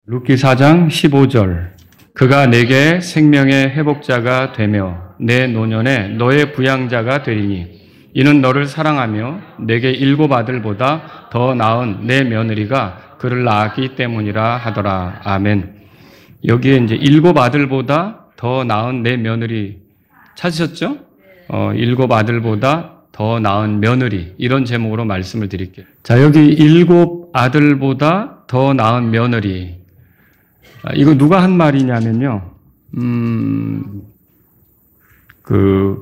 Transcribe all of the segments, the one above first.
룻기 4장 15절 그가 내게 생명의 회복자가 되며 내 노년에 너의 부양자가 되리니 이는 너를 사랑하며 내게 7 아들보다 더 나은 내 며느리가 그를 낳았기 때문이라 하더라. 아멘. 여기에 이제 7 아들보다 더 나은 내 며느리 찾으셨죠? 7 아들보다 더 나은 며느리, 이런 제목으로 말씀을 드릴게요. 자, 여기 7 아들보다 더 나은 며느리. 이거 누가 한 말이냐면요.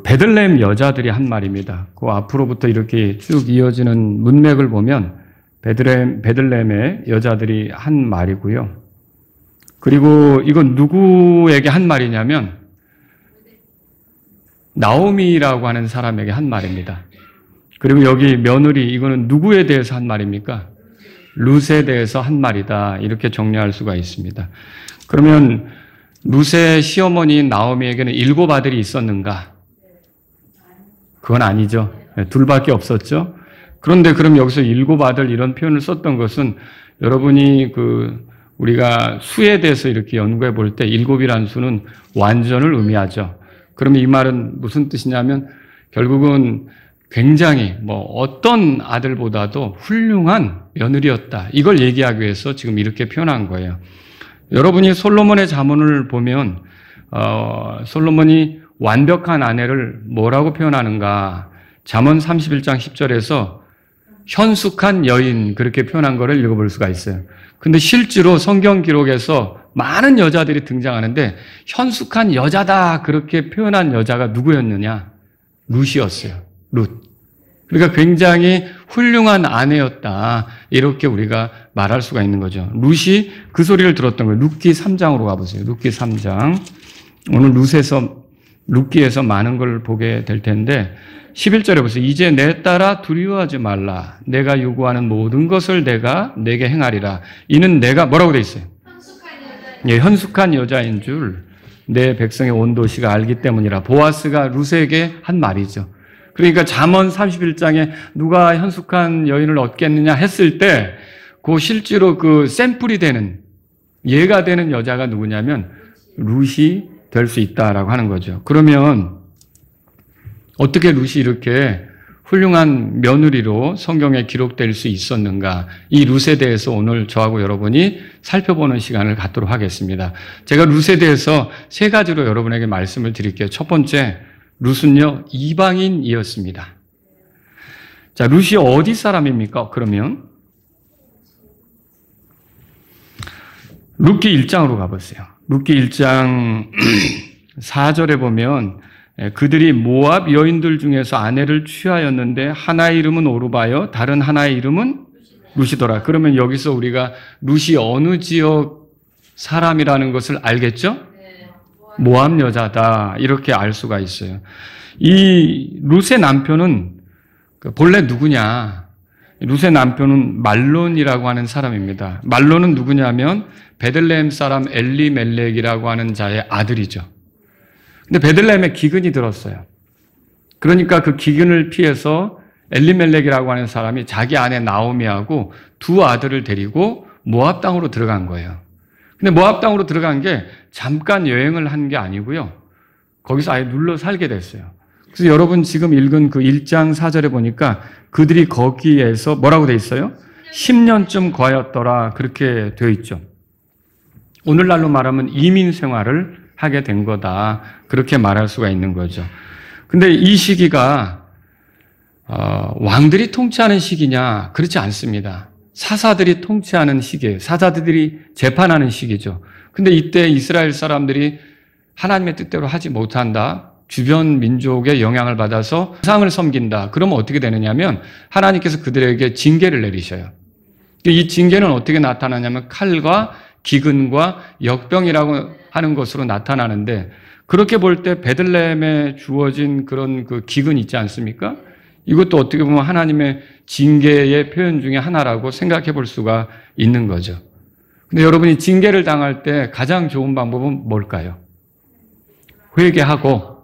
베들레헴 여자들이 한 말입니다. 그 앞으로부터 이렇게 쭉 이어지는 문맥을 보면 베들레헴의 여자들이 한 말이고요. 그리고 이건 누구에게 한 말이냐면 나오미라고 하는 사람에게 한 말입니다. 그리고 여기 며느리, 이거는 누구에 대해서 한 말입니까? 룻에 대해서 한 말이다. 이렇게 정리할 수가 있습니다. 그러면 룻의 시어머니인 나오미에게는 7 아들이 있었는가? 그건 아니죠. 2밖에 없었죠. 그런데 그럼 여기서 7 아들 이런 표현을 썼던 것은 여러분이 우리가 수에 대해서 이렇게 연구해 볼 때 7이라는 수는 완전을 의미하죠. 그러면 이 말은 무슨 뜻이냐면 결국은 굉장히 어떤 아들보다도 훌륭한 며느리였다. 이걸 얘기하기 위해서 지금 이렇게 표현한 거예요. 여러분이 솔로몬의 잠언을 보면 솔로몬이 완벽한 아내를 뭐라고 표현하는가? 잠언 31장 10절에서 현숙한 여인, 그렇게 표현한 거를 읽어볼 수가 있어요. 근데 실제로 성경 기록에서 많은 여자들이 등장하는데 현숙한 여자다 그렇게 표현한 여자가 누구였느냐? 룻이었어요. 룻. 그러니까 굉장히 훌륭한 아내였다. 이렇게 우리가 말할 수가 있는 거죠. 룻이 그 소리를 들었던 거예요. 룻기 3장으로 가보세요. 룻기 3장. 오늘 룻기에서 많은 걸 보게 될 텐데 11절에 보세요. 이제 내 딸아 두려워하지 말라. 내가 요구하는 모든 것을 내가 내게 행하리라. 이는 내가 뭐라고 돼 있어요? 현숙한 여자인 줄 내 백성의 온 도시가 알기 때문이라. 보아스가 룻에게 한 말이죠. 그러니까 잠언 31장에 누가 현숙한 여인을 얻겠느냐 했을 때 실제로 샘플이 되는, 예가 되는 여자가 누구냐면 룻이 될 수 있다라고 하는 거죠. 그러면 어떻게 룻이 이렇게 훌륭한 며느리로 성경에 기록될 수 있었는가? 이 룻에 대해서 오늘 저하고 여러분이 살펴보는 시간을 갖도록 하겠습니다. 제가 룻에 대해서 3가지로 여러분에게 말씀을 드릴게요. 첫 번째, 룻은요, 이방인이었습니다. 자, 룻이 어디 사람입니까? 그러면 룻기 1장으로 가보세요. 룻기 1장 4절에 보면 그들이 모압 여인들 중에서 아내를 취하였는데 하나의 이름은 오르바요, 다른 하나의 이름은 룻이더라. 그러면 여기서 우리가 룻이 어느 지역 사람이라는 것을 알겠죠? 모압 여자다. 이렇게 알 수가 있어요. 이 룻의 남편은 본래 누구냐? 룻의 남편은 말론이라고 하는 사람입니다. 말론은 누구냐면 베들레헴 사람 엘리멜렉이라고 하는 자의 아들이죠. 근데 베들레헴에 기근이 들었어요. 그러니까 그 기근을 피해서 엘리멜렉이라고 하는 사람이 자기 아내 나오미하고 2 아들을 데리고 모압 땅으로 들어간 거예요. 근데 모압 땅으로 들어간 게 잠깐 여행을 한 게 아니고요. 거기서 아예 눌러 살게 됐어요. 그래서 여러분 지금 읽은 그 1장 4절에 보니까 그들이 거기에서 뭐라고 돼 있어요? 10년쯤 거하였더라. 그렇게 되어 있죠. 오늘날로 말하면 이민 생활을 하게 된 거다. 그렇게 말할 수가 있는 거죠. 근데 이 시기가 왕들이 통치하는 시기냐? 그렇지 않습니다. 사사들이 통치하는 시기예요. 사사들이 재판하는 시기죠. 근데 이때 이스라엘 사람들이 하나님의 뜻대로 하지 못한다. 주변 민족의 영향을 받아서 우상을 섬긴다. 그러면 어떻게 되느냐면 하나님께서 그들에게 징계를 내리셔요. 이 징계는 어떻게 나타나냐면 칼과 기근과 역병이라고 하는 것으로 나타나는데, 그렇게 볼 때 베들레헴에 주어진 그런 기근 있지 않습니까? 이것도 어떻게 보면 하나님의 징계의 표현 중에 하나라고 생각해 볼 수가 있는 거죠. 근데 여러분이 징계를 당할 때 가장 좋은 방법은 뭘까요? 회개하고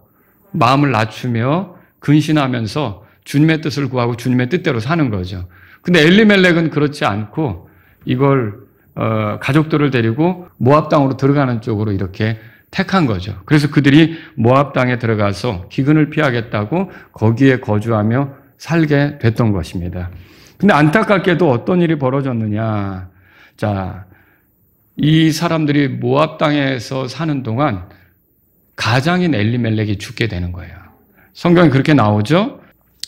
마음을 낮추며 근신하면서 주님의 뜻을 구하고 주님의 뜻대로 사는 거죠. 근데 엘리멜렉은 그렇지 않고 이걸 가족들을 데리고 모압 땅으로 들어가는 쪽으로 이렇게 택한 거죠. 그래서 그들이 모압 땅에 들어가서 기근을 피하겠다고 거기에 거주하며 살게 됐던 것입니다. 근데 안타깝게도 어떤 일이 벌어졌느냐. 자, 이 사람들이 모압 땅에서 사는 동안 가장인 엘리멜렉이 죽게 되는 거예요. 성경에 그렇게 나오죠?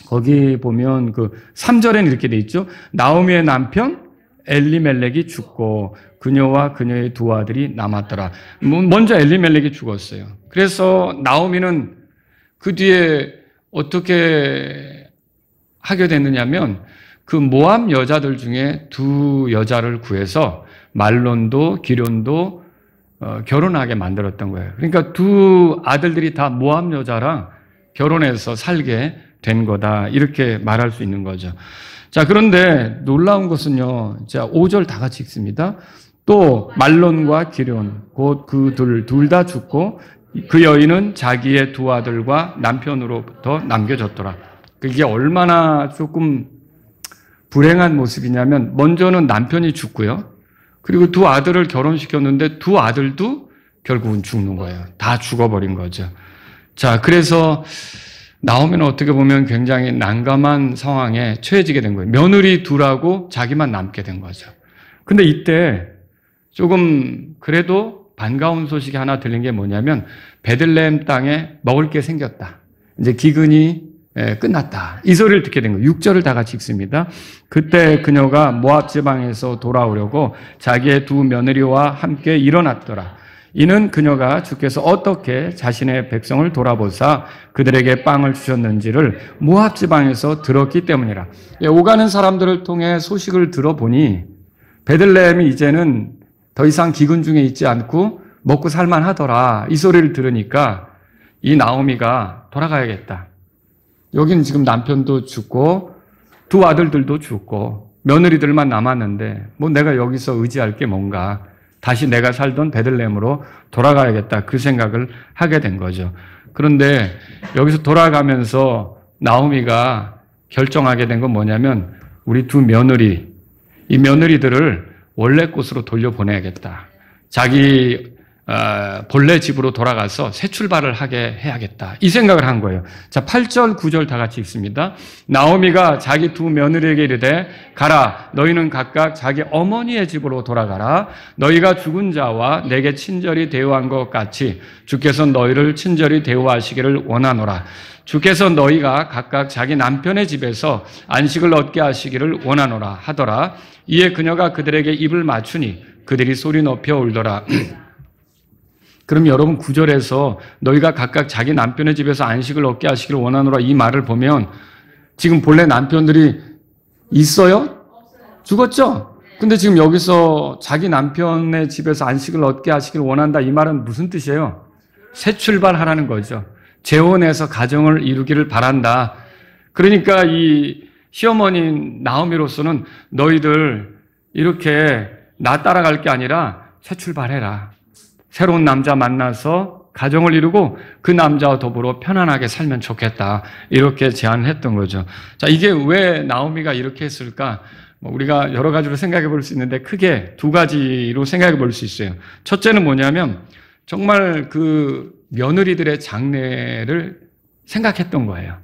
거기 보면 그 3절에는 이렇게 돼 있죠. 나오미의 남편 엘리멜렉이 죽고 그녀와 그녀의 두 아들이 남았더라. 먼저 엘리멜렉이 죽었어요. 그래서 나오미는 그 뒤에 어떻게 하게 됐느냐면 그 모압 여자들 중에 두 여자를 구해서 말론도 기련도 결혼하게 만들었던 거예요. 그러니까 두 아들들이 다 모압 여자랑 결혼해서 살게 된 거다. 이렇게 말할 수 있는 거죠. 자, 그런데 놀라운 것은요. 자, 5절 다 같이 읽습니다. 또 말론과 기련 곧 그 둘 다 죽고 그 여인은 자기의 두 아들과 남편으로부터 남겨졌더라. 이게 얼마나 조금 불행한 모습이냐면 먼저는 남편이 죽고요. 그리고 두 아들을 결혼시켰는데 두 아들도 결국은 죽는 거예요. 다 죽어버린 거죠. 자, 그래서 나오면 어떻게 보면 굉장히 난감한 상황에 처해지게 된 거예요. 며느리 둘하고 자기만 남게 된 거죠. 근데 이때 조금 그래도 반가운 소식이 하나 들린 게 뭐냐면 베들레헴 땅에 먹을 게 생겼다. 이제 기근이 끝났다. 이 소리를 듣게 된 거예요. 6절을 다 같이 읽습니다. 그때 그녀가 모압 지방에서 돌아오려고 자기의 두 며느리와 함께 일어났더라. 이는 그녀가 주께서 어떻게 자신의 백성을 돌아보사 그들에게 빵을 주셨는지를 모압 지방에서 들었기 때문이라. 오가는 사람들을 통해 소식을 들어보니 베들레헴이 이제는 더 이상 기근 중에 있지 않고 먹고 살만하더라. 이 소리를 들으니까 이 나오미가 돌아가야겠다. 여기는 지금 남편도 죽고 두 아들들도 죽고 며느리들만 남았는데 뭐 내가 여기서 의지할 게 뭔가 다시 내가 살던 베들레헴으로 돌아가야겠다. 그 생각을 하게 된 거죠. 그런데 여기서 돌아가면서 나오미가 결정하게 된 건 뭐냐면 우리 두 며느리, 이 며느리들을 원래 곳으로 돌려보내야겠다. 자기 본래 집으로 돌아가서 새 출발을 하게 해야겠다. 이 생각을 한 거예요. 자, 8절, 9절 다 같이 읽습니다. 나오미가 자기 두 며느리에게 이르되 가라. 너희는 각각 자기 어머니의 집으로 돌아가라. 너희가 죽은 자와 내게 친절히 대우한 것 같이 주께서 너희를 친절히 대우하시기를 원하노라. 주께서 너희가 각각 자기 남편의 집에서 안식을 얻게 하시기를 원하노라 하더라. 이에 그녀가 그들에게 입을 맞추니 그들이 소리 높여 울더라. 그럼 여러분 9절에서 너희가 각각 자기 남편의 집에서 안식을 얻게 하시기를 원하노라 이 말을 보면 지금 본래 남편들이 있어요? 죽었죠? 근데 지금 여기서 자기 남편의 집에서 안식을 얻게 하시기를 원한다 이 말은 무슨 뜻이에요? 새 출발하라는 거죠. 재혼해서 가정을 이루기를 바란다. 그러니까 이 시어머니 나오미로서는 너희들 이렇게 나 따라갈 게 아니라 새 출발해라. 새로운 남자 만나서 가정을 이루고 그 남자와 더불어 편안하게 살면 좋겠다. 이렇게 제안을 했던 거죠. 자, 이게 왜 나오미가 이렇게 했을까? 우리가 여러 가지로 생각해 볼 수 있는데 크게 두 가지로 생각해 볼 수 있어요. 첫째는 뭐냐면 정말 그 며느리들의 장래를 생각했던 거예요.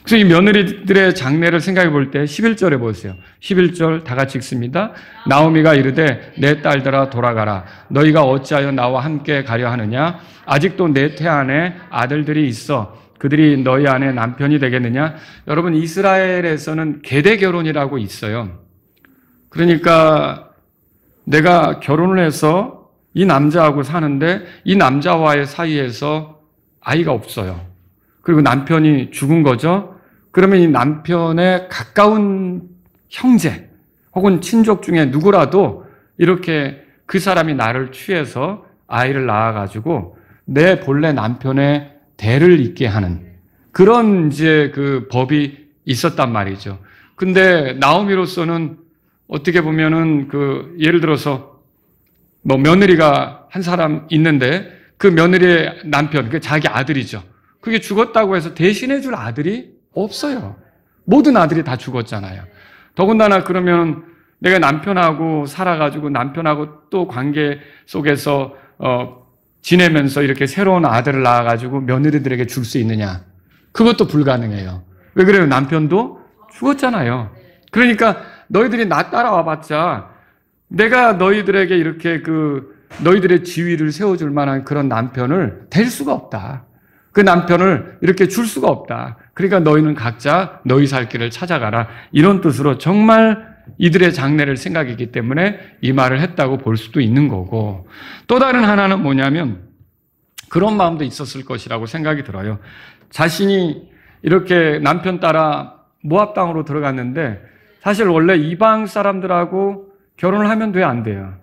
그래서 이 며느리들의 장래를 생각해 볼 때 11절에 보세요. 11절 다 같이 읽습니다. 나오미가 이르되 내 딸들아 돌아가라. 너희가 어찌하여 나와 함께 가려 하느냐? 아직도 내 태 안에 아들들이 있어. 그들이 너희 안에 남편이 되겠느냐? 여러분 이스라엘에서는 계대 결혼이라고 있어요. 그러니까 내가 결혼을 해서 이 남자하고 사는데 이 남자와의 사이에서 아이가 없어요. 그리고 남편이 죽은 거죠. 그러면 이 남편의 가까운 형제 혹은 친족 중에 누구라도 이렇게 그 사람이 나를 취해서 아이를 낳아가지고 내 본래 남편의 대를 잇게 하는 그런 이제 그 법이 있었단 말이죠. 근데 나오미로서는 어떻게 보면은 그 예를 들어서 뭐 며느리가 한 사람 있는데 그 며느리의 남편, 그 자기 아들이죠. 그게 죽었다고 해서 대신해 줄 아들이 없어요. 모든 아들이 다 죽었잖아요. 더군다나 그러면 내가 남편하고 살아가지고 남편하고 또 관계 속에서 지내면서 이렇게 새로운 아들을 낳아가지고 며느리들에게 줄 수 있느냐? 그것도 불가능해요. 왜 그래요? 남편도 죽었잖아요. 그러니까 너희들이 나 따라와 봤자 내가 너희들에게 이렇게 너희들의 지위를 세워줄 만한 그런 남편을 될 수가 없다. 그 남편을 이렇게 줄 수가 없다. 그러니까 너희는 각자 너희 살 길을 찾아가라. 이런 뜻으로 정말 이들의 장래를 생각했기 때문에 이 말을 했다고 볼 수도 있는 거고, 또 다른 하나는 뭐냐면 그런 마음도 있었을 것이라고 생각이 들어요. 자신이 이렇게 남편 따라 모압 땅으로 들어갔는데 사실 원래 이방 사람들하고 결혼을 하면 돼, 안 돼요?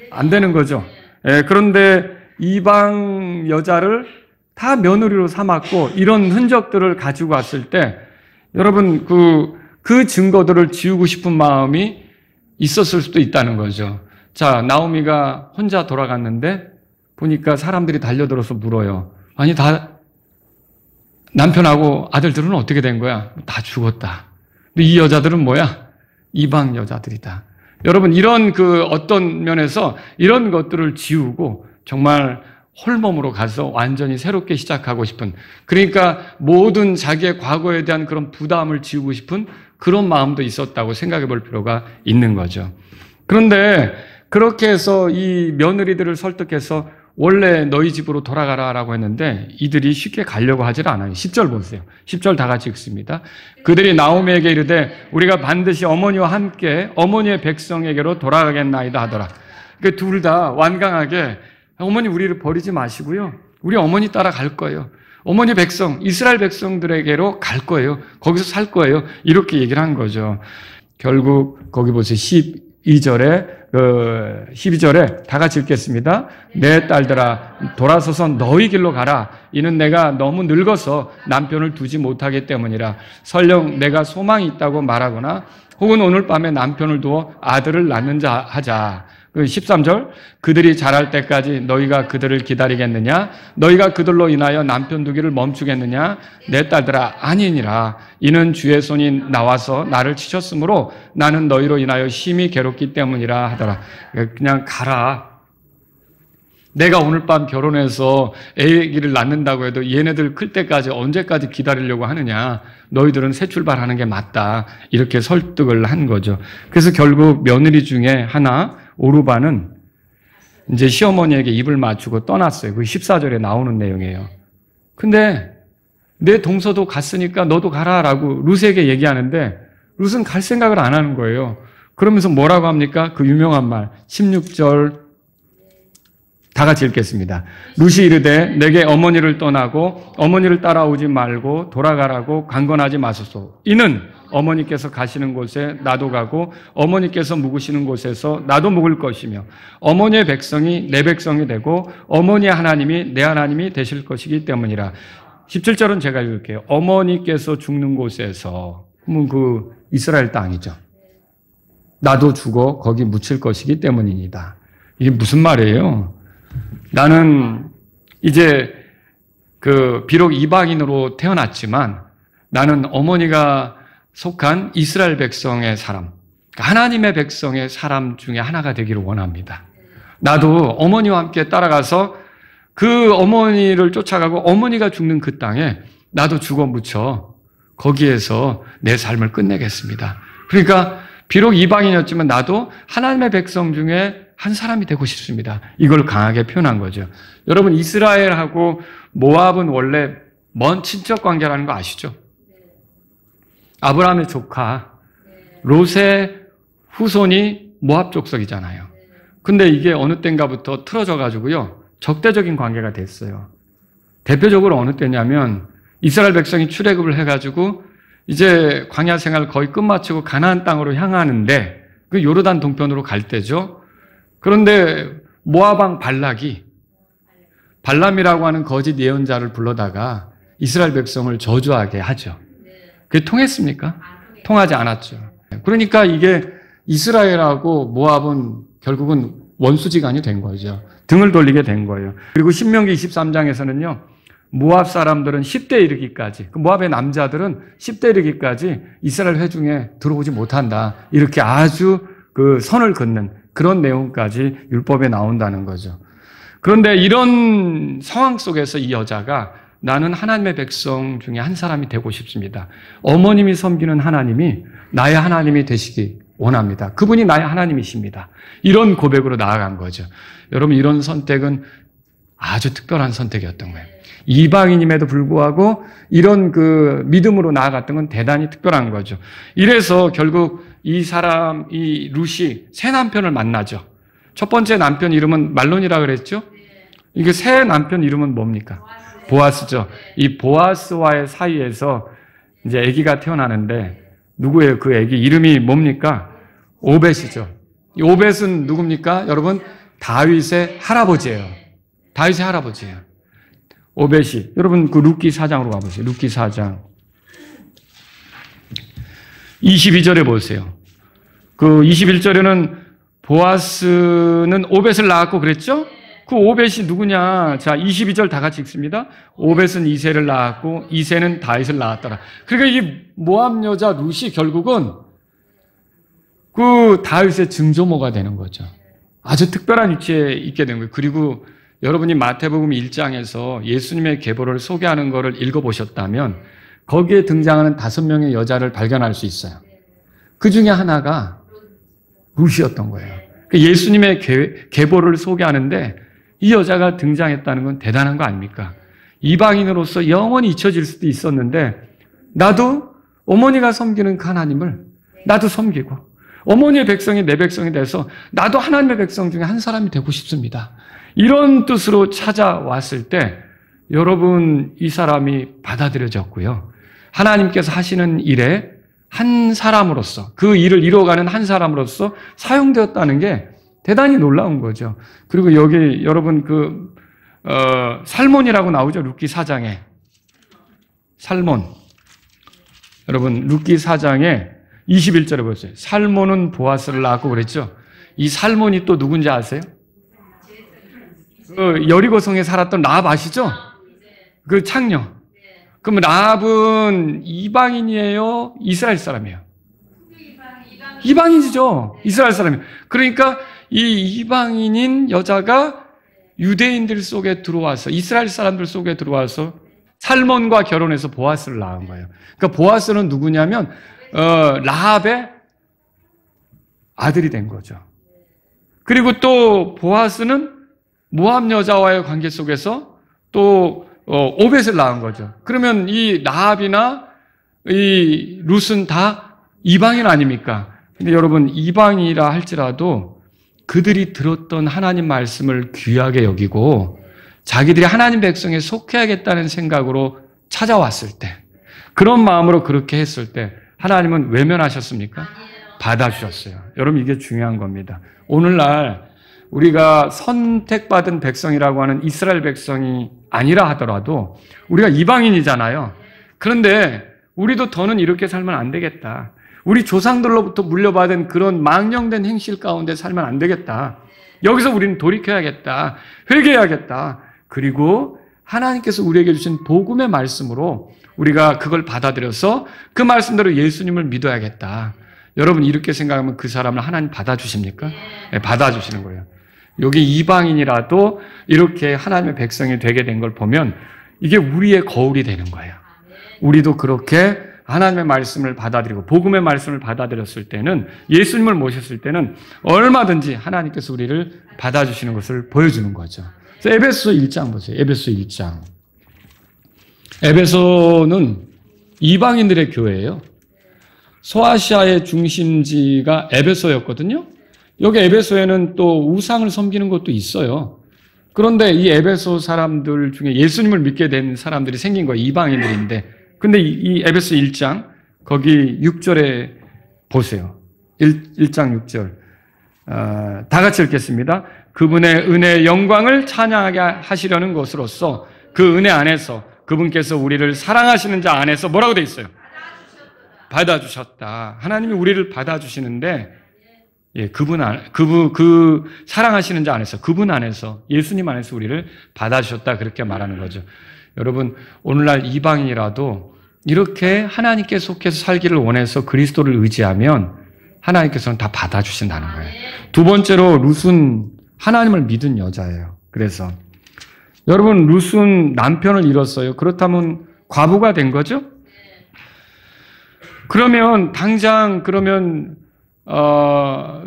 안 되는 거죠. 예, 그런데 이방 여자를 다 며느리로 삼았고 이런 흔적들을 가지고 왔을 때 여러분 그 증거들을 지우고 싶은 마음이 있었을 수도 있다는 거죠. 자, 나오미가 혼자 돌아갔는데 보니까 사람들이 달려들어서 물어요. 아니, 다 남편하고 아들들은 어떻게 된 거야? 다 죽었다. 근데 이 여자들은 뭐야? 이방 여자들이다. 여러분, 이런 어떤 면에서 이런 것들을 지우고 정말 홀몸으로 가서 완전히 새롭게 시작하고 싶은, 그러니까 모든 자기의 과거에 대한 그런 부담을 지우고 싶은 그런 마음도 있었다고 생각해 볼 필요가 있는 거죠. 그런데 그렇게 해서 이 며느리들을 설득해서 원래 너희 집으로 돌아가라라고 했는데 이들이 쉽게 가려고 하질 않아요. 10절 보세요. 10절 다 같이 읽습니다. 그들이 나오미에게 이르되 우리가 반드시 어머니와 함께 어머니의 백성에게로 돌아가겠나이다 하더라. 그러니까 둘 다 완강하게 어머니 우리를 버리지 마시고요. 우리 어머니 따라 갈 거예요. 어머니 백성, 이스라엘 백성들에게로 갈 거예요. 거기서 살 거예요. 이렇게 얘기를 한 거죠. 결국 거기 보세요. 12절에 다 같이 읽겠습니다. 내 딸들아 돌아서서 너희 길로 가라. 이는 내가 너무 늙어서 남편을 두지 못하기 때문이라. 설령 내가 소망이 있다고 말하거나 혹은 오늘 밤에 남편을 두어 아들을 낳는 자 하자. 13절 그들이 자랄 때까지 너희가 그들을 기다리겠느냐? 너희가 그들로 인하여 남편 두기를 멈추겠느냐? 내 딸들아 아니니라. 이는 주의 손이 나와서 나를 치셨으므로 나는 너희로 인하여 심히 괴롭기 때문이라 하더라. 그냥 가라. 내가 오늘 밤 결혼해서 애기를 낳는다고 해도 얘네들 클 때까지 언제까지 기다리려고 하느냐? 너희들은 새 출발하는 게 맞다. 이렇게 설득을 한 거죠. 그래서 결국 며느리 중에 하나 오르바는 이제 시어머니에게 입을 맞추고 떠났어요. 그 14절에 나오는 내용이에요. 근데 내 동서도 갔으니까 너도 가라라고 룻에게 얘기하는데 룻은 갈 생각을 안 하는 거예요. 그러면서 뭐라고 합니까? 그 유명한 말 16절 다 같이 읽겠습니다. 룻이 이르되 내게 어머니를 떠나고 어머니를 따라오지 말고 돌아가라고 강권하지 마소서. 이는 어머니께서 가시는 곳에 나도 가고 어머니께서 묵으시는 곳에서 나도 묵을 것이며 어머니의 백성이 내 백성이 되고 어머니의 하나님이 내 하나님이 되실 것이기 때문이라. 17절은 제가 읽을게요. 어머니께서 죽는 곳에서, 그 이스라엘 땅이죠. 나도 죽어 거기 묻힐 것이기 때문입니다. 이게 무슨 말이에요? 나는 이제 비록 이방인으로 태어났지만 나는 어머니가 속한 이스라엘 백성의 사람, 하나님의 백성의 사람 중에 하나가 되기를 원합니다. 나도 어머니와 함께 따라가서 그 어머니를 쫓아가고 어머니가 죽는 그 땅에 나도 죽어 묻혀 거기에서 내 삶을 끝내겠습니다. 그러니까 비록 이방인이었지만 나도 하나님의 백성 중에 한 사람이 되고 싶습니다. 이걸 강하게 표현한 거죠. 여러분, 이스라엘하고 모압은 원래 먼 친척 관계라는 거 아시죠? 아브라함의 조카 롯의 후손이 모압 족속이잖아요. 근데 이게 어느 때인가부터 틀어져 가지고요 적대적인 관계가 됐어요. 대표적으로 어느 때냐면 이스라엘 백성이 출애굽을 해가지고 이제 광야 생활 거의 끝마치고 가나안 땅으로 향하는데 그 요르단 동편으로 갈 때죠. 그런데 모압 왕 발람이라고 하는 거짓 예언자를 불러다가 이스라엘 백성을 저주하게 하죠. 그게 통했습니까? 통하지 않았죠. 그러니까 이게 이스라엘하고 모압은 결국은 원수지간이 된 거죠. 등을 돌리게 된 거예요. 그리고 신명기 23장에서는요. 모압 사람들은 10대 이르기까지, 그 모압의 남자들은 10대 이르기까지 이스라엘 회중에 들어오지 못한다. 이렇게 아주 그 선을 긋는 그런 내용까지 율법에 나온다는 거죠. 그런데 이런 상황 속에서 이 여자가 나는 하나님의 백성 중에 한 사람이 되고 싶습니다. 어머님이 섬기는 하나님이 나의 하나님이 되시기 원합니다. 그분이 나의 하나님이십니다. 이런 고백으로 나아간 거죠. 여러분, 이런 선택은 아주 특별한 선택이었던 거예요. 이방인임에도 불구하고 이런 그 믿음으로 나아갔던 건 대단히 특별한 거죠. 이래서 결국 이 룻이 새 남편을 만나죠. 첫 번째 남편 이름은 말론이라 그랬죠? 이게 새 남편 이름은 뭡니까? 보아스죠. 이 보아스와의 사이에서 이제 아기가 태어나는데 누구예요? 그 아기 이름이 뭡니까? 오벳이죠. 이 오벳은 누굽니까? 여러분, 다윗의 할아버지예요. 다윗의 할아버지예요. 오벳이. 여러분, 그 룻기 4장으로 가보세요. 룻기 4장. 22절에 보세요. 그 21절에는 보아스는 오벳을 낳았고 그랬죠? 그 오벳이 누구냐? 자, 22절 다 같이 읽습니다. 오벳은 이새를 낳았고 이새는 다윗을 낳았더라. 그러니까 이 모압 여자 룻이 결국은 그 다윗의 증조모가 되는 거죠. 아주 특별한 위치에 있게 된 거예요. 그리고 여러분이 마태복음 1장에서 예수님의 계보를 소개하는 것을 읽어보셨다면 거기에 등장하는 5명의 여자를 발견할 수 있어요. 그 중에 하나가 룻이었던 거예요. 예수님의 계보를 소개하는데 이 여자가 등장했다는 건 대단한 거 아닙니까? 이방인으로서 영원히 잊혀질 수도 있었는데 나도 어머니가 섬기는 하나님을 나도 섬기고 어머니의 백성이 내 백성이 돼서 나도 하나님의 백성 중에 한 사람이 되고 싶습니다. 이런 뜻으로 찾아왔을 때 여러분, 이 사람이 받아들여졌고요. 하나님께서 하시는 일에 한 사람으로서, 그 일을 이루어가는 한 사람으로서 사용되었다는 게 대단히 놀라운 거죠. 그리고 여기 여러분 살몬이라고 나오죠. 룻기 4장에. 살몬. 여러분, 룻기 4장에 21절에 보세요. 살몬은 보아스를 낳았고 그랬죠. 이 살몬이 또 누군지 아세요? 그 여리고성에 살았던 라합 아시죠? 그 창녀. 그럼 라합은 이방인이에요? 이스라엘 사람이에요? 이방인이죠. 이스라엘 사람이에요. 그러니까 이 이방인인 여자가 유대인들 속에 들어와서 이스라엘 사람들 속에 들어와서 살몬과 결혼해서 보아스를 낳은 거예요. 그러니까 보아스는 누구냐면 라합의 아들이 된 거죠. 그리고 또 보아스는 모압 여자와의 관계 속에서 또 오벳을 낳은 거죠. 그러면 이 라합이나 이 룻은 다 이방인 아닙니까? 근데 여러분, 이방인이라 할지라도 그들이 들었던 하나님 말씀을 귀하게 여기고 자기들이 하나님 백성에 속해야겠다는 생각으로 찾아왔을 때, 그런 마음으로 그렇게 했을 때 하나님은 외면하셨습니까? 받아주셨어요. 여러분, 이게 중요한 겁니다. 오늘날 우리가 선택받은 백성이라고 하는 이스라엘 백성이 아니라 하더라도 우리가 이방인이잖아요. 그런데 우리도 더는 이렇게 살면 안 되겠다. 우리 조상들로부터 물려받은 그런 망령된 행실 가운데 살면 안 되겠다. 여기서 우리는 돌이켜야겠다. 회개해야겠다. 그리고 하나님께서 우리에게 주신 복음의 말씀으로 우리가 그걸 받아들여서 그 말씀대로 예수님을 믿어야겠다. 여러분, 이렇게 생각하면 그 사람을 하나님 받아주십니까? 네, 받아주시는 거예요. 여기 이방인이라도 이렇게 하나님의 백성이 되게 된 걸 보면 이게 우리의 거울이 되는 거예요. 우리도 그렇게 하나님의 말씀을 받아들이고 복음의 말씀을 받아들였을 때는, 예수님을 모셨을 때는 얼마든지 하나님께서 우리를 받아주시는 것을 보여주는 거죠. 그래서 에베소 1장 보세요. 에베소 1장. 에베소는 이방인들의 교회예요. 소아시아의 중심지가 에베소였거든요. 여기 에베소에는 또 우상을 섬기는 것도 있어요. 그런데 이 에베소 사람들 중에 예수님을 믿게 된 사람들이 생긴 거예요. 이방인들인데. 근데 이 에베소 1장 거기 6절에 보세요. 1장 6절. 다 같이 읽겠습니다. 그분의 은혜의 영광을 찬양하게 하시려는 것으로서 그 은혜 안에서 그분께서 우리를 사랑하시는 자 안에서 뭐라고 돼 있어요? 받아주셨다. 하나님이 우리를 받아주시는데, 예, 그 사랑하시는 자 안에서, 그분 안에서, 예수님 안에서 우리를 받아주셨다. 그렇게 말하는 거죠. 여러분, 오늘날 이방인이라도 이렇게 하나님께 속해서 살기를 원해서 그리스도를 의지하면 하나님께서는 다 받아주신다는 거예요. 두 번째로 룻은 하나님을 믿은 여자예요. 그래서 여러분 룻은 남편을 잃었어요. 그렇다면 과부가 된 거죠? 그러면 당장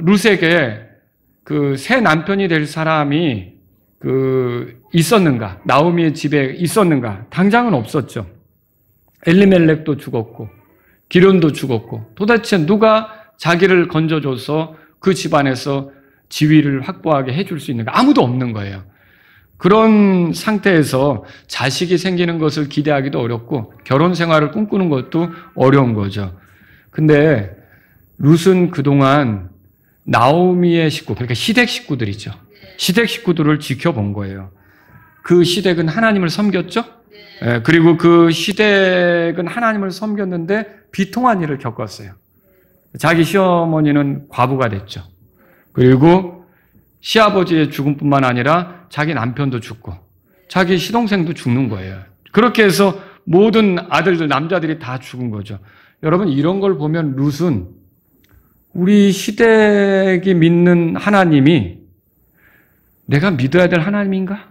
룻에게 그 새 남편이 될 사람이 있었는가? 나오미의 집에 있었는가? 당장은 없었죠. 엘리멜렉도 죽었고 기련도 죽었고 도대체 누가 자기를 건져줘서 그 집안에서 지위를 확보하게 해줄 수 있는가? 아무도 없는 거예요. 그런 상태에서 자식이 생기는 것을 기대하기도 어렵고 결혼 생활을 꿈꾸는 것도 어려운 거죠. 근데 룻은 그동안 나오미의 식구, 그러니까 시댁 식구들이죠. 시댁 식구들을 지켜본 거예요. 그 시댁은 하나님을 섬겼죠? 그리고 그 시댁은 하나님을 섬겼는데 비통한 일을 겪었어요. 자기 시어머니는 과부가 됐죠. 그리고 시아버지의 죽음뿐만 아니라 자기 남편도 죽고 자기 시동생도 죽는 거예요. 그렇게 해서 모든 아들들, 남자들이 다 죽은 거죠. 여러분 이런 걸 보면 룻은 우리 시댁이 믿는 하나님이 내가 믿어야 될 하나님인가?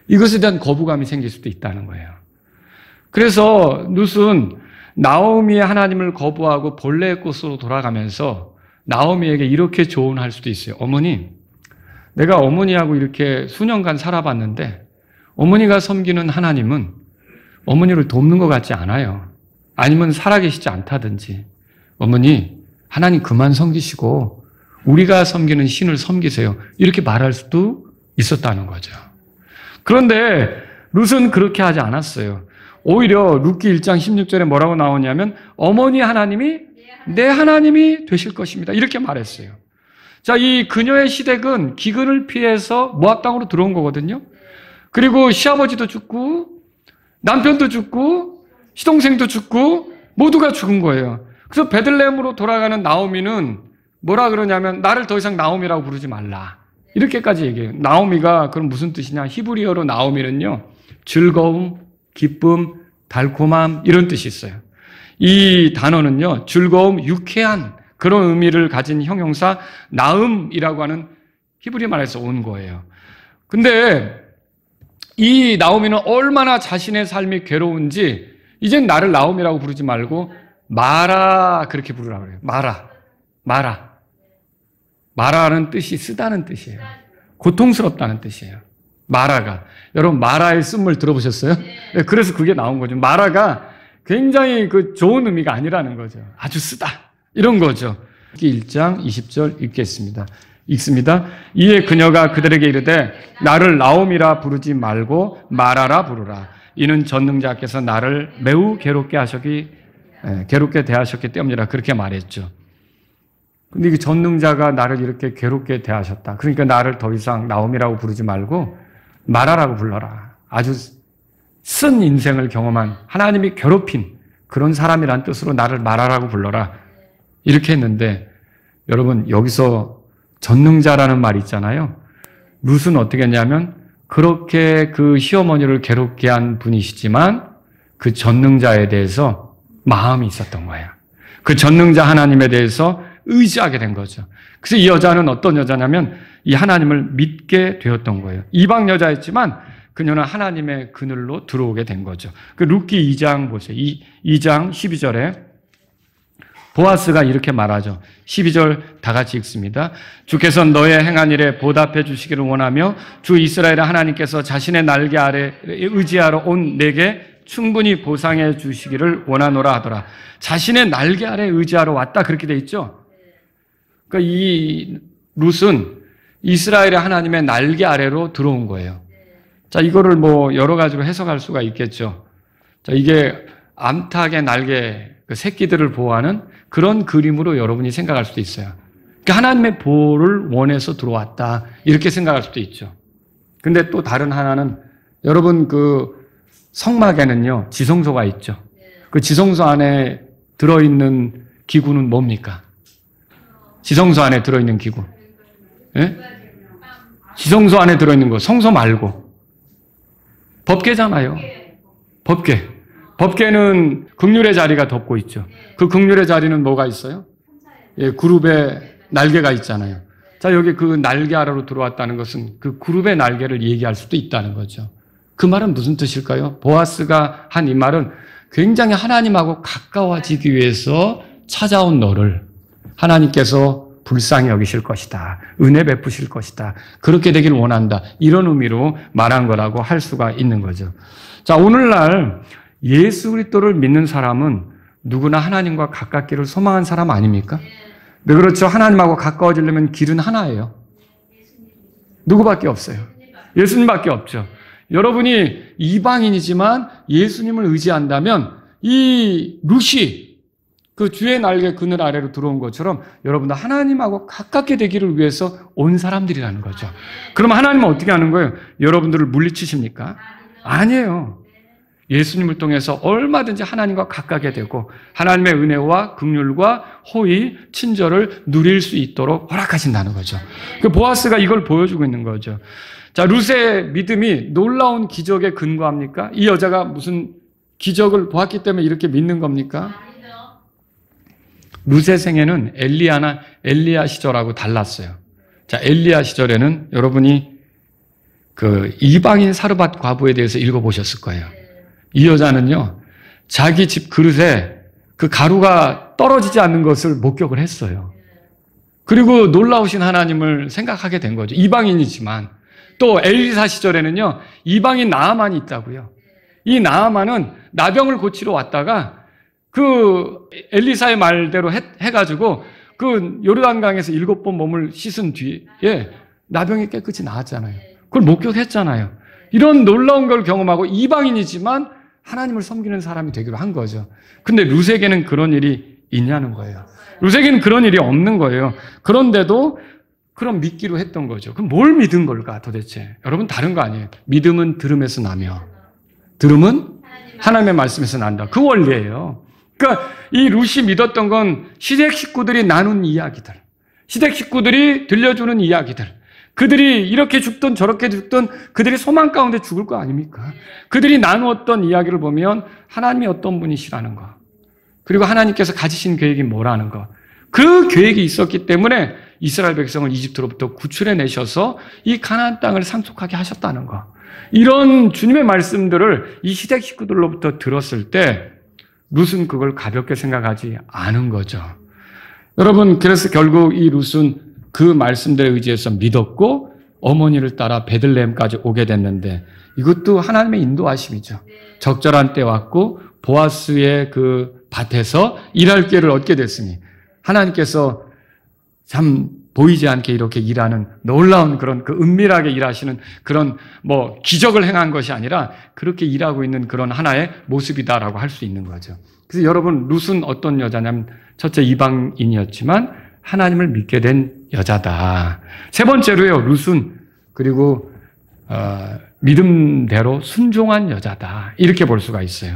이것에 대한 거부감이 생길 수도 있다는 거예요. 그래서 룻은 나오미의 하나님을 거부하고 본래의 곳으로 돌아가면서 나오미에게 이렇게 조언할 수도 있어요. 어머니, 내가 어머니하고 이렇게 수년간 살아봤는데 어머니가 섬기는 하나님은 어머니를 돕는 것 같지 않아요. 아니면 살아계시지 않다든지. 어머니, 하나님 그만 섬기시고 우리가 섬기는 신을 섬기세요. 이렇게 말할 수도 있었다는 거죠. 그런데 룻은 그렇게 하지 않았어요. 오히려 룻기 1장 16절에 뭐라고 나오냐면 어머니 하나님이 내 하나님이 되실 것입니다. 이렇게 말했어요. 자, 이 그녀의 시댁은 기근을 피해서 모압 땅으로 들어온 거거든요. 그리고 시아버지도 죽고 남편도 죽고 시동생도 죽고 모두가 죽은 거예요. 그래서 베들레헴으로 돌아가는 나오미는 뭐라 그러냐면 나를 더 이상 나오미라고 부르지 말라. 이렇게까지 얘기해요. 나오미가 그럼 무슨 뜻이냐? 히브리어로 나오미는요. 즐거움, 기쁨, 달콤함 이런 뜻이 있어요. 이 단어는요. 즐거움, 유쾌한 그런 의미를 가진 형용사 나음이라고 하는 히브리 말에서 온 거예요. 근데 이 나오미는 얼마나 자신의 삶이 괴로운지 이젠 나를 나오미라고 부르지 말고 마라 그렇게 부르라고 그래요. 마라. 마라는 뜻이 쓰다는 뜻이에요. 고통스럽다는 뜻이에요. 마라가. 여러분 마라의 쓴물 들어보셨어요? 네, 그래서 그게 나온 거죠. 마라가 굉장히 좋은 의미가 아니라는 거죠. 아주 쓰다. 이런 거죠. 1장 20절 읽겠습니다. 읽습니다. 이에 그녀가 그들에게 이르되 나를 나오미라 부르지 말고 마라라 부르라. 이는 전능자께서 나를 매우 괴롭게 대하셨기 때문이라 그렇게 말했죠. 근데 이 전능자가 나를 이렇게 괴롭게 대하셨다. 그러니까 나를 더 이상 나오미라고 부르지 말고 마라라고 불러라. 아주 쓴 인생을 경험한 하나님이 괴롭힌 그런 사람이란 뜻으로 나를 마라라고 불러라. 이렇게 했는데 여러분 여기서 전능자라는 말이 있잖아요. 룻은 어떻게 했냐면 그렇게 그 시어머니를 괴롭게 한 분이시지만 그 전능자에 대해서 마음이 있었던 거예요. 그 전능자 하나님에 대해서 의지하게 된 거죠. 그래서 이 여자는 어떤 여자냐면 이 하나님을 믿게 되었던 거예요. 이방 여자였지만 그녀는 하나님의 그늘로 들어오게 된 거죠. 그 룻기 2장 보세요. 2장 12절에 보아스가 이렇게 말하죠. 12절 다 같이 읽습니다. 주께서 너의 행한 일에 보답해 주시기를 원하며 주 이스라엘의 하나님께서 자신의 날개 아래 의지하러 온 내게 충분히 보상해 주시기를 원하노라 하더라. 자신의 날개 아래 의지하러 왔다 그렇게 돼 있죠. 그러니까 이 룻은 이스라엘의 하나님의 날개 아래로 들어온 거예요. 자, 이거를 여러 가지로 해석할 수가 있겠죠. 자, 이게 암탉의 날개, 그 새끼들을 보호하는 그런 그림으로 여러분이 생각할 수도 있어요. 그러니까 하나님의 보호를 원해서 들어왔다. 이렇게 생각할 수도 있죠. 근데 또 다른 하나는 여러분 그 성막에는요, 지성소가 있죠. 그 지성소 안에 들어있는 기구는 뭡니까? 지성소 안에 들어있는 기구. 예? 지성소 안에 들어있는 거, 성소 말고. 법궤잖아요. 법궤. 법궤는 긍휼의 자리가 덮고 있죠. 그 긍휼의 자리는 뭐가 있어요? 예, 그룹의 날개가 있잖아요. 자, 여기 그 날개 아래로 들어왔다는 것은 그 그룹의 날개를 얘기할 수도 있다는 거죠. 그 말은 무슨 뜻일까요? 보아스가 한 이 말은 굉장히 하나님하고 가까워지기 위해서 찾아온 너를 하나님께서 불쌍히 여기실 것이다. 은혜 베푸실 것이다. 그렇게 되길 원한다. 이런 의미로 말한 거라고 할 수가 있는 거죠. 자, 오늘날 예수 그리스도를 믿는 사람은 누구나 하나님과 가깝기를 소망한 사람 아닙니까? 네, 그렇죠. 하나님하고 가까워지려면 길은 하나예요. 누구밖에 없어요. 예수님밖에 없죠. 여러분이 이방인이지만 예수님을 의지한다면 이 룻이 그 주의 날개 그늘 아래로 들어온 것처럼 여러분도 하나님하고 가깝게 되기를 위해서 온 사람들이라는 거죠. 그럼 하나님은 어떻게 하는 거예요? 여러분들을 물리치십니까? 아니에요. 예수님을 통해서 얼마든지 하나님과 가깝게 되고 하나님의 은혜와 긍휼과 호의, 친절을 누릴 수 있도록 허락하신다는 거죠. 그 보아스가 이걸 보여주고 있는 거죠. 자, 룻의 믿음이 놀라운 기적에 근거합니까? 이 여자가 무슨 기적을 보았기 때문에 이렇게 믿는 겁니까? 룻의 생애는 엘리야 시절하고 달랐어요. 자, 엘리야 시절에는 여러분이 그 이방인 사르밧 과부에 대해서 읽어보셨을 거예요. 이 여자는요, 자기 집 그릇에 그 가루가 떨어지지 않는 것을 목격을 했어요. 그리고 놀라우신 하나님을 생각하게 된 거죠. 이방인이지만. 또 엘리사 시절에는요, 이방인 나아만이 있다고요. 이 나아만은 나병을 고치러 왔다가 그 엘리사의 말대로 해가지고 그 요르단강에서 7번 몸을 씻은 뒤에 나병이 깨끗이 나았잖아요. 그걸 목격했잖아요. 이런 놀라운 걸 경험하고 이방인이지만 하나님을 섬기는 사람이 되기로 한 거죠. 근데 룻에게는 그런 일이 있냐는 거예요. 룻에게는 그런 일이 없는 거예요. 그런데도 그럼 믿기로 했던 거죠. 그럼 뭘 믿은 걸까 도대체? 여러분 다른 거 아니에요. 믿음은 들음에서 나며 들음은 하나님의 말씀에서 난다. 그 원리예요. 그러니까 이 룻이 믿었던 건 시댁 식구들이 나눈 이야기들, 시댁 식구들이 들려주는 이야기들, 그들이 이렇게 죽든 저렇게 죽든 그들이 소망 가운데 죽을 거 아닙니까? 그들이 나누었던 이야기를 보면 하나님이 어떤 분이시라는 거, 그리고 하나님께서 가지신 계획이 뭐라는 거, 그 계획이 있었기 때문에 이스라엘 백성을 이집트로부터 구출해 내셔서 이 가나안 땅을 상속하게 하셨다는 거, 이런 주님의 말씀들을 이 시댁 식구들로부터 들었을 때 룻은 그걸 가볍게 생각하지 않은 거죠. 여러분, 그래서 결국 이 룻은 그 말씀들에 의지해서 믿었고 어머니를 따라 베들레헴까지 오게 됐는데 이것도 하나님의 인도하심이죠. 적절한 때 왔고 보아스의 그 밭에서 일할 기회를 얻게 됐으니 하나님께서 참 보이지 않게 이렇게 일하는 놀라운 그런 그 은밀하게 일하시는 그런 뭐 기적을 행한 것이 아니라 그렇게 일하고 있는 그런 하나의 모습이다라고 할 수 있는 거죠. 그래서 여러분, 룻은 어떤 여자냐면 첫째 이방인이었지만 하나님을 믿게 된 여자다. 세 번째로요, 룻은 그리고 믿음대로 순종한 여자다. 이렇게 볼 수가 있어요.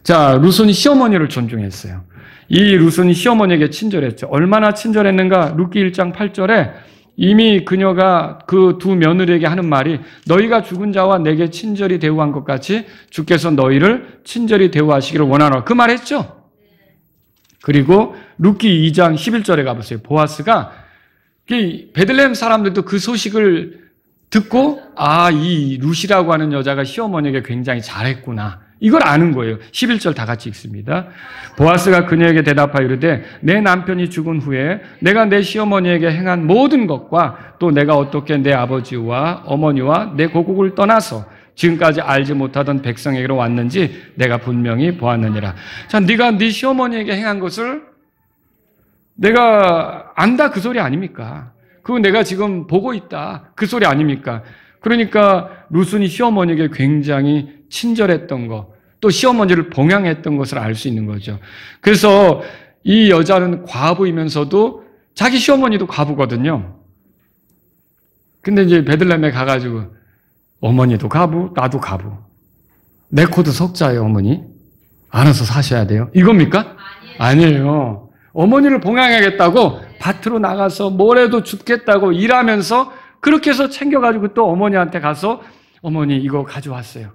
자, 룻은 시어머니를 존중했어요. 이 룻은 시어머니에게 친절했죠. 얼마나 친절했는가? 룻기 1장 8절에 이미 그녀가 그 두 며느리에게 하는 말이 너희가 죽은 자와 내게 친절히 대우한 것 같이 주께서 너희를 친절히 대우하시기를 원하노라. 그 말 했죠. 그리고 룻기 2장 11절에 가보세요. 보아스가 베들레헴 사람들도 그 소식을 듣고 이 룻이라고 하는 여자가 시어머니에게 굉장히 잘했구나. 이걸 아는 거예요. 11절 다 같이 읽습니다. 보아스가 그녀에게 대답하여 이르되 내 남편이 죽은 후에 내가 내 시어머니에게 행한 모든 것과 또 내가 어떻게 내 아버지와 어머니와 내 고국을 떠나서 지금까지 알지 못하던 백성에게로 왔는지 내가 분명히 보았느니라. 자, 네가 네 시어머니에게 행한 것을 내가 안다 그 소리 아닙니까? 그거 내가 지금 보고 있다 그 소리 아닙니까? 그러니까 룻은 시어머니에게 굉장히 친절했던 것, 또 시어머니를 봉양했던 것을 알 수 있는 거죠. 그래서 이 여자는 과부이면서도 자기 시어머니도 과부거든요. 근데 이제 베들레헴에 가가지고 어머니도 과부, 나도 과부. 내 코도 석자예요, 어머니. 알아서 사셔야 돼요. 이겁니까? 아니에요. 어머니를 봉양하겠다고 밭으로 나가서 뭐래도 죽겠다고 일하면서 그렇게 해서 챙겨가지고 또 어머니한테 가서 어머니 이거 가져왔어요.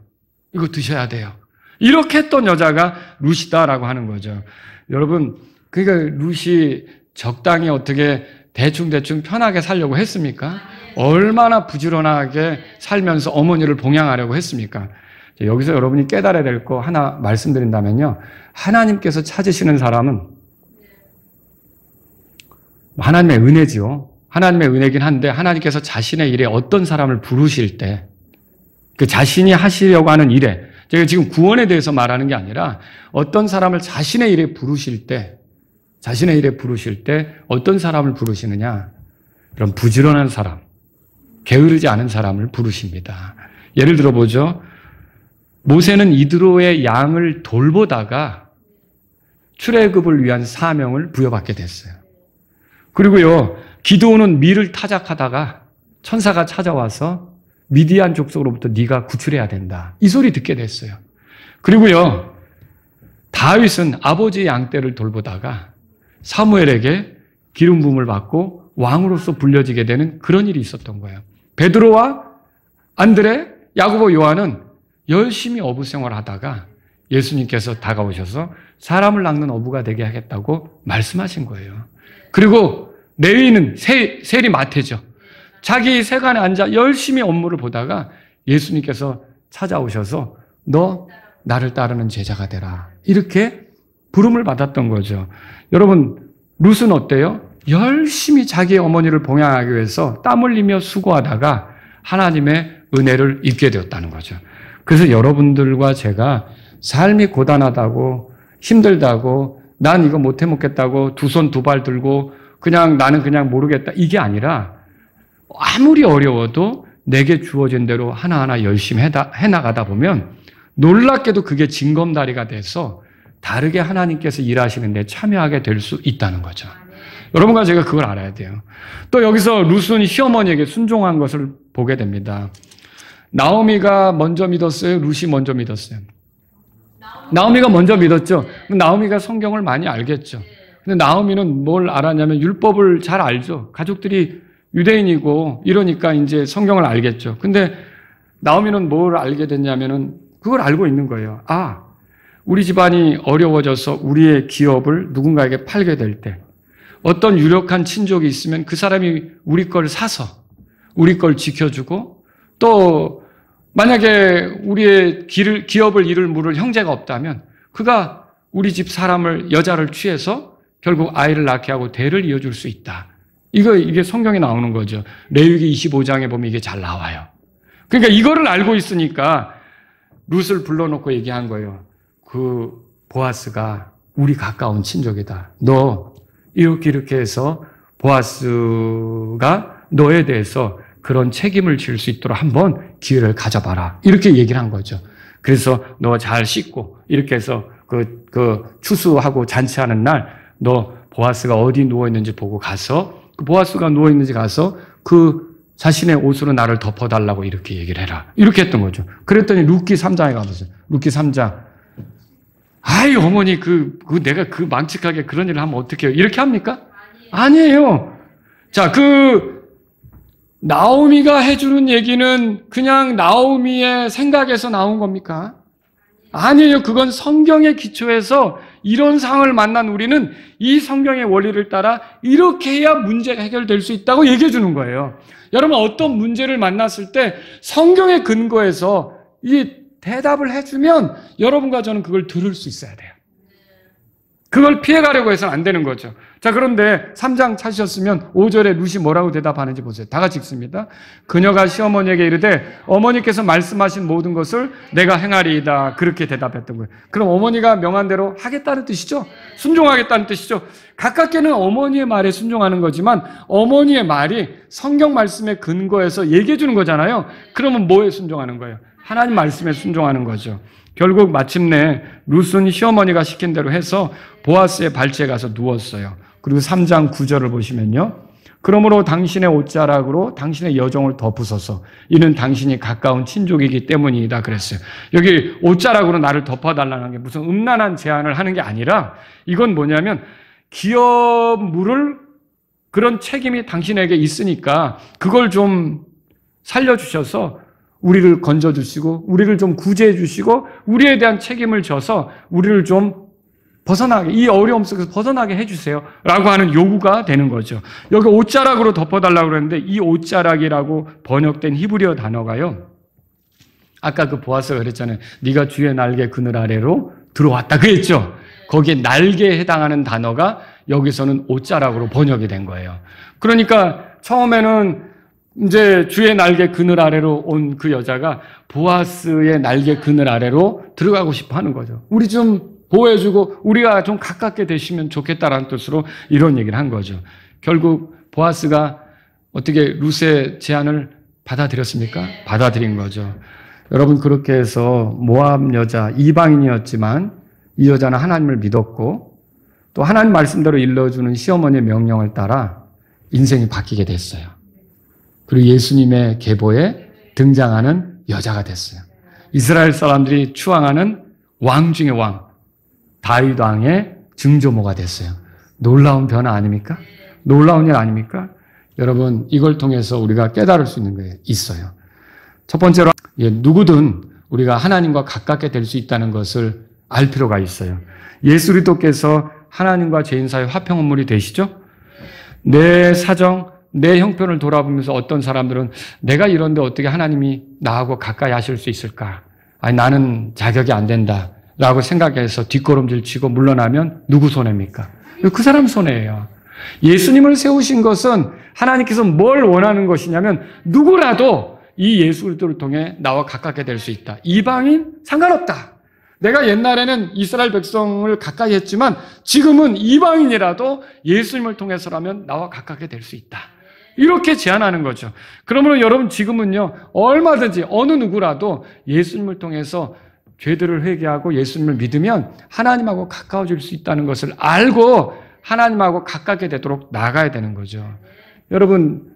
이거 드셔야 돼요. 이렇게 했던 여자가 룻이다라고 하는 거죠. 여러분, 그러니까 룻이 적당히 어떻게 대충 편하게 살려고 했습니까? 얼마나 부지런하게 살면서 어머니를 봉양하려고 했습니까? 여기서 여러분이 깨달아야 될 거 하나 말씀드린다면요. 하나님께서 찾으시는 사람은 하나님의 은혜지요. 하나님의 은혜긴 한데 하나님께서 자신의 일에 어떤 사람을 부르실 때 그 자신이 하시려고 하는 일에 제가 지금 구원에 대해서 말하는 게 아니라 어떤 사람을 자신의 일에 부르실 때 어떤 사람을 부르시느냐? 그럼 부지런한 사람, 게으르지 않은 사람을 부르십니다. 예를 들어 보죠. 모세는 이드로의 양을 돌보다가 출애굽을 위한 사명을 부여받게 됐어요. 그리고요, 기드온은 밀을 타작하다가 천사가 찾아와서 미디안 족속으로부터 네가 구출해야 된다. 이 소리 듣게 됐어요. 그리고요, 다윗은 아버지의 양떼를 돌보다가 사무엘에게 기름 부음을 받고 왕으로서 불려지게 되는 그런 일이 있었던 거예요. 베드로와 안드레, 야고보, 요한은 열심히 어부 생활을 하다가 예수님께서 다가오셔서 사람을 낚는 어부가 되게 하겠다고 말씀하신 거예요. 그리고 레위는 세리 마태죠. 자기 세간에 앉아 열심히 업무를 보다가 예수님께서 찾아오셔서 너 나를 따르는 제자가 되라. 이렇게 부름을 받았던 거죠. 여러분, 룻은 어때요? 열심히 자기의 어머니를 봉양하기 위해서 땀 흘리며 수고하다가 하나님의 은혜를 입게 되었다는 거죠. 그래서 여러분들과 제가 삶이 고단하다고 힘들다고 난 이거 못해 먹겠다고 두 손 두 발 들고 나는 그냥 모르겠다 이게 아니라 아무리 어려워도 내게 주어진 대로 하나하나 열심히 해나가다 보면 놀랍게도 그게 징검다리가 돼서 다르게 하나님께서 일하시는 데 참여하게 될 수 있다는 거죠. 여러분과 제가 그걸 알아야 돼요. 또 여기서 룻은 시어머니에게 순종한 것을 보게 됩니다. 나오미가 먼저 믿었어요? 룻이 먼저 믿었어요? 나오미가 먼저 믿었죠. 나오미가 성경을 많이 알겠죠. 근데 나오미는 뭘 알았냐면 율법을 잘 알죠. 가족들이 유대인이고 이러니까 이제 성경을 알겠죠. 근데 나오미는 뭘 알게 됐냐면은 그걸 알고 있는 거예요. 아, 우리 집안이 어려워져서 우리의 기업을 누군가에게 팔게 될 때 어떤 유력한 친족이 있으면 그 사람이 우리 걸 사서 우리 걸 지켜주고 또 만약에 우리의 기업을 이룰 물을 형제가 없다면 그가 우리 집 여자를 취해서 결국 아이를 낳게 하고 대를 이어줄 수 있다. 이게 성경에 나오는 거죠. 레위기 25장에 보면 이게 잘 나와요. 그러니까 이거를 알고 있으니까 룻을 불러놓고 얘기한 거예요. 그 보아스가 우리 가까운 친족이다. 너 이렇게 해서 보아스가 너에 대해서 그런 책임을 질 수 있도록 한번 기회를 가져봐라. 이렇게 얘기를 한 거죠. 그래서 너 잘 씻고 이렇게 해서 그 추수하고 잔치하는 날 너 보아스가 어디 누워있는지 보고 가서 그 보아스가 누워있는지 가서 그 자신의 옷으로 나를 덮어달라고 이렇게 얘기를 해라. 이렇게 했던 거죠. 그랬더니 룻기 3장에 가보세요. 룻기 3장. 아이, 어머니, 내가 망측하게 그런 일을 하면 어떡해요? 이렇게 합니까? 아니에요. 자, 나오미가 해주는 얘기는 그냥 나오미의 생각에서 나온 겁니까? 아니에요. 그건 성경에 기초해서 이런 상황을 만난 우리는 이 성경의 원리를 따라 이렇게 해야 문제가 해결될 수 있다고 얘기해 주는 거예요. 여러분, 어떤 문제를 만났을 때 성경의 근거에서 이 대답을 해주면 여러분과 저는 그걸 들을 수 있어야 돼요. 그걸 피해가려고 해서는 안 되는 거죠. 자, 그런데 3장 찾으셨으면 5절에 룻이 뭐라고 대답하는지 보세요. 다 같이 읽습니다. 그녀가 시어머니에게 이르되 어머니께서 말씀하신 모든 것을 내가 행하리이다. 그렇게 대답했던 거예요. 그럼 어머니가 명한 대로 하겠다는 뜻이죠. 순종하겠다는 뜻이죠. 가깝게는 어머니의 말에 순종하는 거지만 어머니의 말이 성경 말씀의 근거에서 얘기해 주는 거잖아요. 그러면 뭐에 순종하는 거예요? 하나님 말씀에 순종하는 거죠. 결국 마침내 룻은 시어머니가 시킨 대로 해서 보아스의 발치에 가서 누웠어요. 그리고 3장 9절을 보시면요. 그러므로 당신의 옷자락으로 당신의 여종을 덮으소서. 이는 당신이 가까운 친족이기 때문이다 그랬어요. 여기 옷자락으로 나를 덮어달라는 게 무슨 음란한 제안을 하는 게 아니라 이건 뭐냐면 기업 물을 그런 책임이 당신에게 있으니까 그걸 좀 살려주셔서 우리를 건져주시고 우리를 좀 구제해 주시고 우리에 대한 책임을 져서 우리를 좀 벗어나게, 이 어려움 속에서 벗어나게 해주세요 라고 하는 요구가 되는 거죠. 여기 옷자락으로 덮어달라고 그랬는데 이 옷자락이라고 번역된 히브리어 단어가요, 아까 그 보아스가 그랬잖아요. 네가 주의 날개 그늘 아래로 들어왔다 그랬죠. 거기에 날개에 해당하는 단어가 여기서는 옷자락으로 번역이 된 거예요. 그러니까 처음에는 이제 주의 날개 그늘 아래로 온 그 여자가 보아스의 날개 그늘 아래로 들어가고 싶어 하는 거죠. 우리 좀 보호해주고 우리가 좀 가깝게 되시면 좋겠다라는 뜻으로 이런 얘기를 한 거죠. 결국 보아스가 어떻게 룻의 제안을 받아들였습니까? 받아들인 거죠. 여러분, 그렇게 해서 모압 여자, 이방인이었지만 이 여자는 하나님을 믿었고 또 하나님 말씀대로 일러주는 시어머니의 명령을 따라 인생이 바뀌게 됐어요. 그리고 예수님의 계보에 등장하는 여자가 됐어요. 이스라엘 사람들이 추앙하는 왕 중의 왕, 다윗 왕의 증조모가 됐어요. 놀라운 변화 아닙니까? 놀라운 일 아닙니까? 여러분, 이걸 통해서 우리가 깨달을 수 있는 게 있어요. 첫 번째로 누구든 우리가 하나님과 가깝게 될 수 있다는 것을 알 필요가 있어요. 예수 그리스도께서 하나님과 죄인 사이 화평원물이 되시죠? 내 사정, 내 형편을 돌아보면서 어떤 사람들은 내가 이런데 어떻게 하나님이 나하고 가까이 하실 수 있을까? 아니, 나는 자격이 안 된다 라고 생각해서 뒷걸음질 치고 물러나면 누구 손해입니까? 그 사람 손해예요. 예수님을 세우신 것은 하나님께서 뭘 원하는 것이냐면 누구라도 이 예수 그리스도를 통해 나와 가깝게 될 수 있다. 이방인 상관없다. 내가 옛날에는 이스라엘 백성을 가까이 했지만 지금은 이방인이라도 예수님을 통해서라면 나와 가깝게 될 수 있다. 이렇게 제안하는 거죠. 그러므로 여러분, 지금은요, 얼마든지 어느 누구라도 예수님을 통해서 죄들을 회개하고 예수님을 믿으면 하나님하고 가까워질 수 있다는 것을 알고 하나님하고 가깝게 되도록 나가야 되는 거죠. 여러분,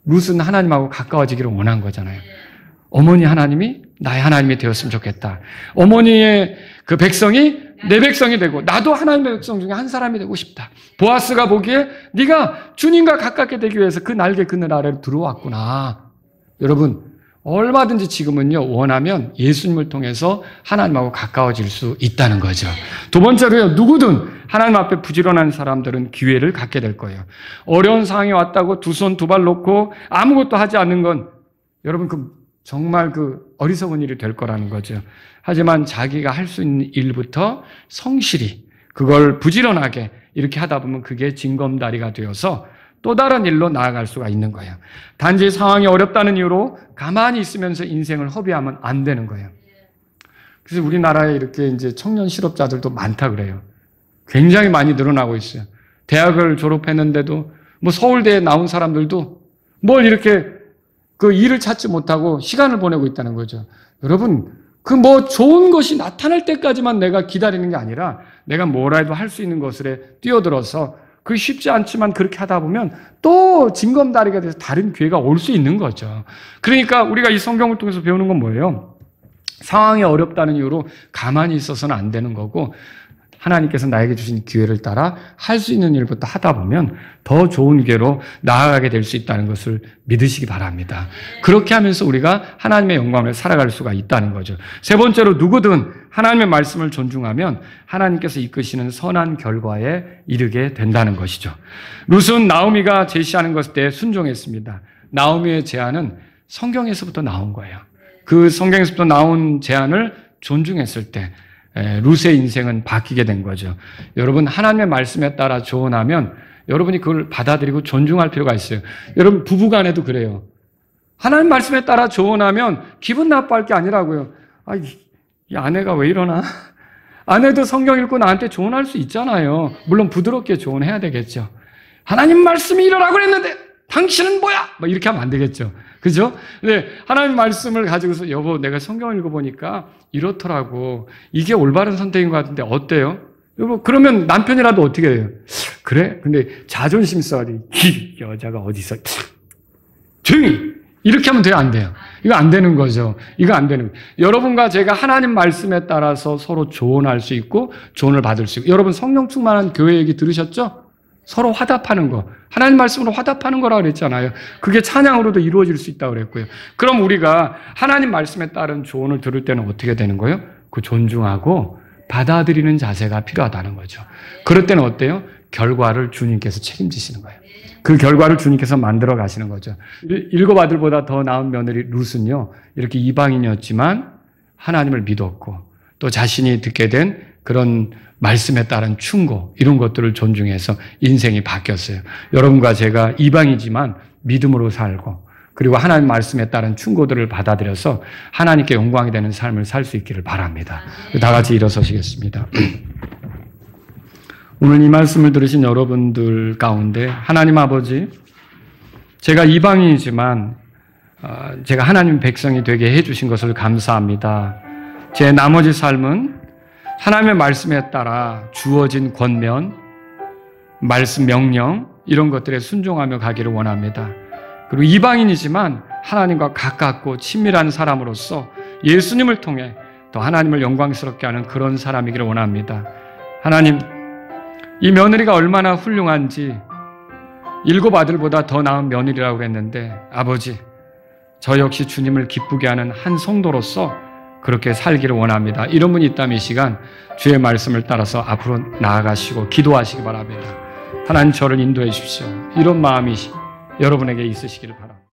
룻은 하나님하고 가까워지기를 원한 거잖아요. 어머니 하나님이 나의 하나님이 되었으면 좋겠다. 어머니의 그 백성이 내 백성이 되고 나도 하나님의 백성 중에 한 사람이 되고 싶다. 보아스가 보기에 네가 주님과 가깝게 되기 위해서 그 날개 그늘 아래로 들어왔구나. 여러분, 얼마든지 지금은요, 원하면 예수님을 통해서 하나님하고 가까워질 수 있다는 거죠. 두 번째로요, 누구든 하나님 앞에 부지런한 사람들은 기회를 갖게 될 거예요. 어려운 상황이 왔다고 두 손 두 발 놓고 아무것도 하지 않는 건 여러분, 정말 어리석은 일이 될 거라는 거죠. 하지만 자기가 할 수 있는 일부터 성실히 그걸 부지런하게 이렇게 하다 보면 그게 징검다리가 되어서 또 다른 일로 나아갈 수가 있는 거예요. 단지 상황이 어렵다는 이유로 가만히 있으면서 인생을 허비하면 안 되는 거예요. 그래서 우리나라에 이렇게 이제 청년 실업자들도 많다 그래요. 굉장히 많이 늘어나고 있어요. 대학을 졸업했는데도 서울대에 나온 사람들도 뭘 이렇게 일을 찾지 못하고 시간을 보내고 있다는 거죠. 여러분, 좋은 것이 나타날 때까지만 내가 기다리는 게 아니라 내가 뭐라도 할 수 있는 것에 뛰어들어서 그게 쉽지 않지만 그렇게 하다 보면 또 징검다리가 돼서 다른 기회가 올 수 있는 거죠. 그러니까 우리가 이 성경을 통해서 배우는 건 뭐예요? 상황이 어렵다는 이유로 가만히 있어서는 안 되는 거고 하나님께서 나에게 주신 기회를 따라 할 수 있는 일부터 하다 보면 더 좋은 기회로 나아가게 될 수 있다는 것을 믿으시기 바랍니다. 그렇게 하면서 우리가 하나님의 영광을 살아갈 수가 있다는 거죠. 세 번째로, 누구든 하나님의 말씀을 존중하면 하나님께서 이끄시는 선한 결과에 이르게 된다는 것이죠. 룻은 나오미가 제시하는 것에 대해 순종했습니다. 나오미의 제안은 성경에서부터 나온 거예요. 그 성경에서부터 나온 제안을 존중했을 때 룻의 인생은 바뀌게 된 거죠. 여러분, 하나님의 말씀에 따라 조언하면 여러분이 그걸 받아들이고 존중할 필요가 있어요. 여러분, 부부간에도 그래요. 하나님 말씀에 따라 조언하면 기분 나빠할 게 아니라고요. 이 아내가 왜 이러나? 아내도 성경 읽고 나한테 조언할 수 있잖아요. 물론 부드럽게 조언해야 되겠죠. 하나님 말씀이 이러라고 그랬는데 당신은 뭐야? 이렇게 하면 안 되겠죠. 그죠? 근데 하나님 말씀을 가지고서 여보, 내가 성경을 읽어보니까 이렇더라고. 이게 올바른 선택인 것 같은데 어때요? 여보, 그러면 남편이라도 어떻게 해요? 그래? 근데 자존심 써가지고 이 여자가 어디서 조용히 이렇게 하면 돼요? 안 돼요? 이거 안 되는 거죠. 이거 안 되는 거예요. 여러분과 제가 하나님 말씀에 따라서 서로 조언할 수 있고 조언을 받을 수 있고, 여러분 성령 충만한 교회 얘기 들으셨죠? 서로 화답하는 거. 하나님 말씀으로 화답하는 거라고 그랬잖아요. 그게 찬양으로도 이루어질 수 있다고 그랬고요. 그럼 우리가 하나님 말씀에 따른 조언을 들을 때는 어떻게 되는 거예요? 존중하고 받아들이는 자세가 필요하다는 거죠. 그럴 때는 어때요? 결과를 주님께서 책임지시는 거예요. 그 결과를 주님께서 만들어 가시는 거죠. 일곱 아들보다 더 나은 며느리 룻은요, 이렇게 이방인이었지만 하나님을 믿었고 또 자신이 듣게 된 그런 말씀에 따른 충고, 이런 것들을 존중해서 인생이 바뀌었어요. 여러분과 제가 이방이지만 믿음으로 살고, 그리고 하나님 말씀에 따른 충고들을 받아들여서 하나님께 영광이 되는 삶을 살 수 있기를 바랍니다. 다 같이 일어서시겠습니다. 오늘 이 말씀을 들으신 여러분들 가운데 하나님 아버지, 제가 이방인이지만 제가 하나님 백성이 되게 해주신 것을 감사합니다. 제 나머지 삶은 하나님의 말씀에 따라 주어진 권면, 말씀 명령, 이런 것들에 순종하며 가기를 원합니다. 그리고 이방인이지만 하나님과 가깝고 친밀한 사람으로서 예수님을 통해 또 하나님을 영광스럽게 하는 그런 사람이기를 원합니다. 하나님, 이 며느리가 얼마나 훌륭한지, 일곱 아들보다 더 나은 며느리라고 그랬는데, 아버지, 저 역시 주님을 기쁘게 하는 한 성도로서 그렇게 살기를 원합니다. 이런 분이 있다면 이 시간 주의 말씀을 따라서 앞으로 나아가시고 기도하시기 바랍니다. 하나님, 저를 인도해 주십시오. 이런 마음이 여러분에게 있으시기를 바랍니다.